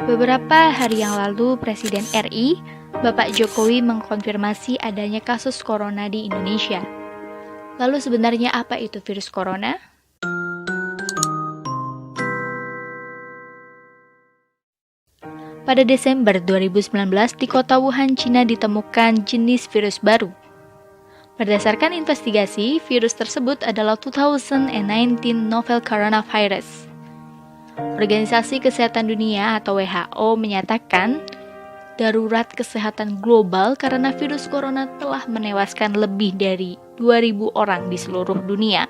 Beberapa hari yang lalu, Presiden RI, Bapak Jokowi mengkonfirmasi adanya kasus corona di Indonesia. Lalu sebenarnya apa itu virus corona? Pada Desember 2019, di kota Wuhan, Cina ditemukan jenis virus baru. Berdasarkan investigasi, virus tersebut adalah 2019 novel coronavirus. Organisasi Kesehatan Dunia atau WHO menyatakan darurat kesehatan global karena virus corona telah menewaskan lebih dari 2.000 orang di seluruh dunia.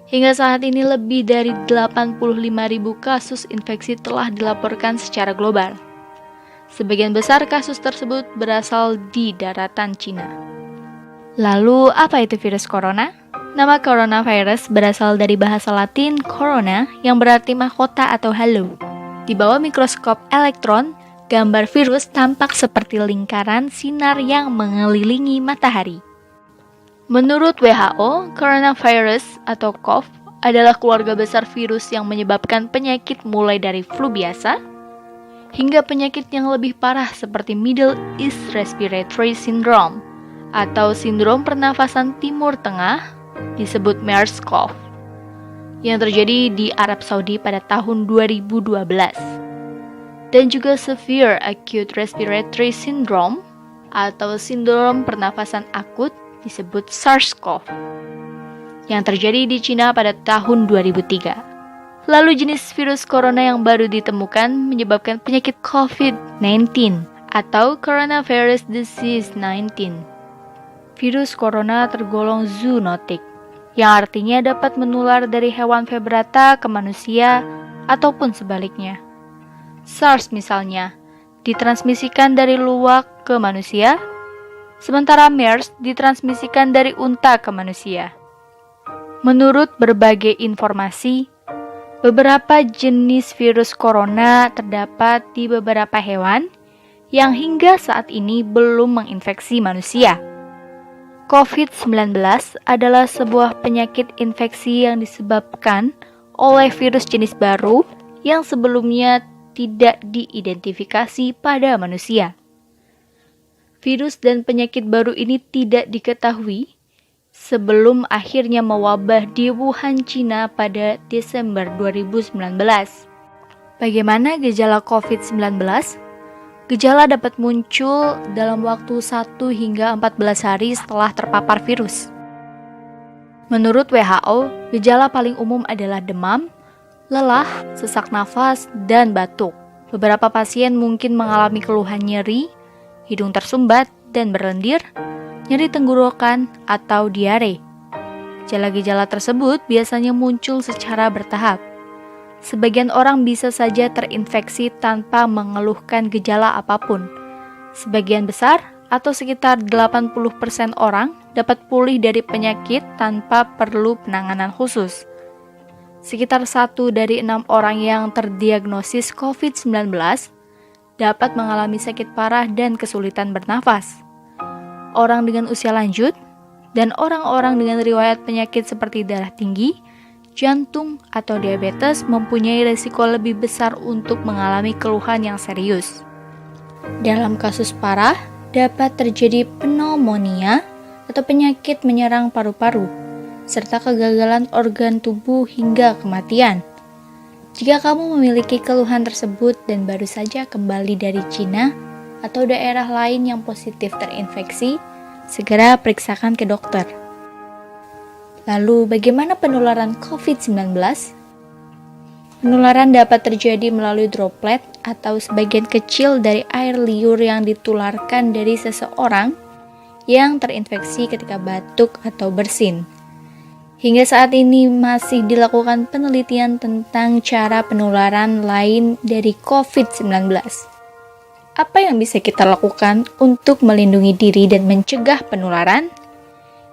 Hingga saat ini lebih dari 85.000 kasus infeksi telah dilaporkan secara global. Sebagian besar kasus tersebut berasal di daratan Cina. Lalu, apa itu virus corona? Nama coronavirus berasal dari bahasa Latin corona yang berarti mahkota atau halo. Di bawah mikroskop elektron, gambar virus tampak seperti lingkaran sinar yang mengelilingi matahari. Menurut WHO, coronavirus atau COV adalah keluarga besar virus yang menyebabkan penyakit mulai dari flu biasa hingga penyakit yang lebih parah seperti Middle East Respiratory Syndrome atau sindrom pernafasan Timur Tengah disebut MERS-CoV yang terjadi di Arab Saudi pada tahun 2012 dan juga Severe Acute Respiratory Syndrome atau sindrom pernafasan akut disebut SARS-CoV yang terjadi di Cina pada tahun 2003. Lalu jenis virus corona yang baru ditemukan menyebabkan penyakit COVID-19 atau Coronavirus Disease 19. Virus corona tergolong zoonotik, yang artinya dapat menular dari hewan vertebrata ke manusia ataupun sebaliknya. SARS misalnya, ditransmisikan dari luwak ke manusia, sementara MERS ditransmisikan dari unta ke manusia. Menurut berbagai informasi, beberapa jenis virus corona terdapat di beberapa hewan yang hingga saat ini belum menginfeksi manusia. COVID-19 adalah sebuah penyakit infeksi yang disebabkan oleh virus jenis baru yang sebelumnya tidak diidentifikasi pada manusia. Virus dan penyakit baru ini tidak diketahui sebelum akhirnya mewabah di Wuhan, Cina pada Desember 2019. Bagaimana gejala COVID-19? Gejala dapat muncul dalam waktu 1 hingga 14 hari setelah terpapar virus. Menurut WHO, gejala paling umum adalah demam, lelah, sesak nafas, dan batuk. Beberapa pasien mungkin mengalami keluhan nyeri, hidung tersumbat dan berlendir, nyeri tenggorokan, atau diare. Gejala-gejala tersebut biasanya muncul secara bertahap. Sebagian orang bisa saja terinfeksi tanpa mengeluhkan gejala apapun. Sebagian besar atau sekitar 80% orang dapat pulih dari penyakit tanpa perlu penanganan khusus. Sekitar 1 dari 6 orang yang terdiagnosis COVID-19 dapat mengalami sakit parah dan kesulitan bernafas. Orang dengan usia lanjut dan orang-orang dengan riwayat penyakit seperti darah tinggi, jantung, atau diabetes mempunyai risiko lebih besar untuk mengalami keluhan yang serius. Dalam kasus parah, dapat terjadi pneumonia atau penyakit menyerang paru-paru, serta kegagalan organ tubuh hingga kematian. Jika kamu memiliki keluhan tersebut dan baru saja kembali dari Cina atau daerah lain yang positif terinfeksi, segera periksakan ke dokter. Lalu, bagaimana penularan COVID-19? Penularan dapat terjadi melalui droplet atau sebagian kecil dari air liur yang ditularkan dari seseorang yang terinfeksi ketika batuk atau bersin. Hingga saat ini masih dilakukan penelitian tentang cara penularan lain dari COVID-19. Apa yang bisa kita lakukan untuk melindungi diri dan mencegah penularan?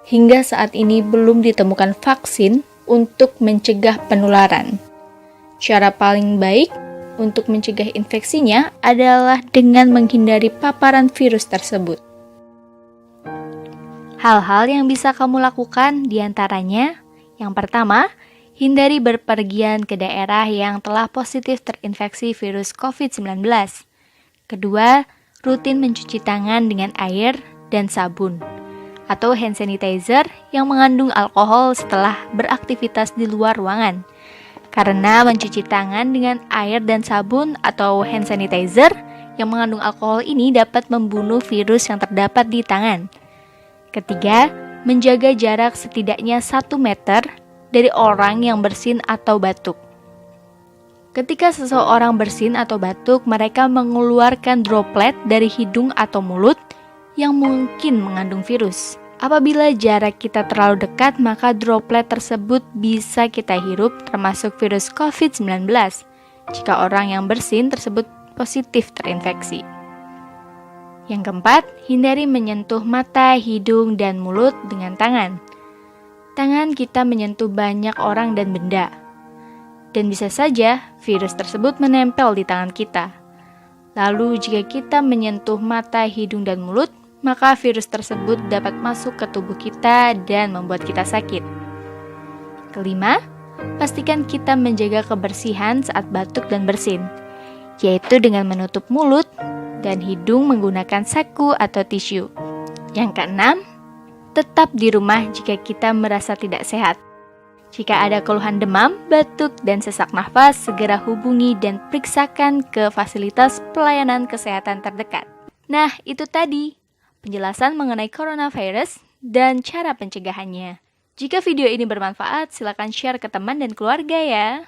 Hingga saat ini belum ditemukan vaksin untuk mencegah penularan. Cara paling baik untuk mencegah infeksinya adalah dengan menghindari paparan virus tersebut. Hal-hal yang bisa kamu lakukan diantaranya, yang pertama, Hindari berpergian ke daerah yang telah positif terinfeksi virus COVID-19. Kedua, rutin mencuci tangan dengan air dan sabun atau hand sanitizer yang mengandung alkohol setelah beraktivitas di luar ruangan. Karena mencuci tangan dengan air dan sabun atau hand sanitizer yang mengandung alkohol ini dapat membunuh virus yang terdapat di tangan. Ketiga, menjaga jarak setidaknya 1 meter dari orang yang bersin atau batuk. Ketika seseorang bersin atau batuk, mereka mengeluarkan droplet dari hidung atau mulut yang mungkin mengandung virus. Apabila jarak kita terlalu dekat, maka droplet tersebut bisa kita hirup, termasuk virus COVID-19, jika orang yang bersin tersebut positif terinfeksi. Yang keempat, hindari menyentuh mata, hidung, dan mulut dengan tangan. Tangan kita menyentuh banyak orang dan benda, dan bisa saja virus tersebut menempel di tangan kita. Lalu jika kita menyentuh mata, hidung, dan mulut, maka virus tersebut dapat masuk ke tubuh kita dan membuat kita sakit. Kelima, pastikan kita menjaga kebersihan saat batuk dan bersin, yaitu dengan menutup mulut dan hidung menggunakan saku atau tisu. Yang keenam, tetap di rumah jika kita merasa tidak sehat. Jika ada keluhan demam, batuk, dan sesak nafas, segera hubungi dan periksakan ke fasilitas pelayanan kesehatan terdekat. Nah, itu tadi penjelasan mengenai coronavirus dan cara pencegahannya. Jika video ini bermanfaat, silakan share ke teman dan keluarga ya.